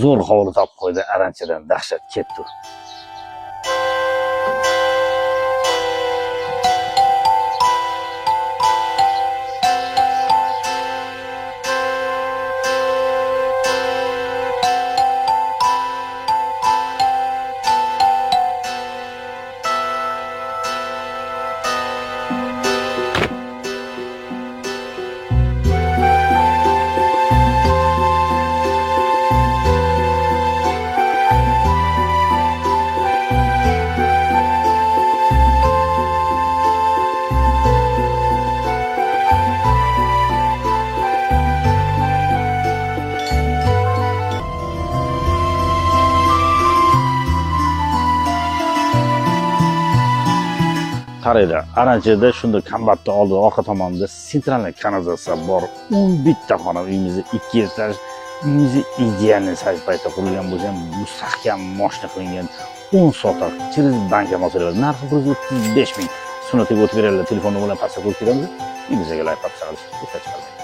zo'r hovli topib qo'ydi, aranchadan dahshat ketdi. Qaraydi, aranchada shunda kombatni oldi, orqa tomonida sentralniy kanalizatsiya bor. 11 ta xona, uyimizni 2 etaj, uyimizni idealniy sayt paytda qurilgan bo'lsa ham mustahkam moshina qilingan 10 sotak. Через banka masalalari narxi 135 ming. Sunnatiga o'tib beradilar, telefon bilan pastga qo'yib kelamiz. Uyimizga layf chiqarish,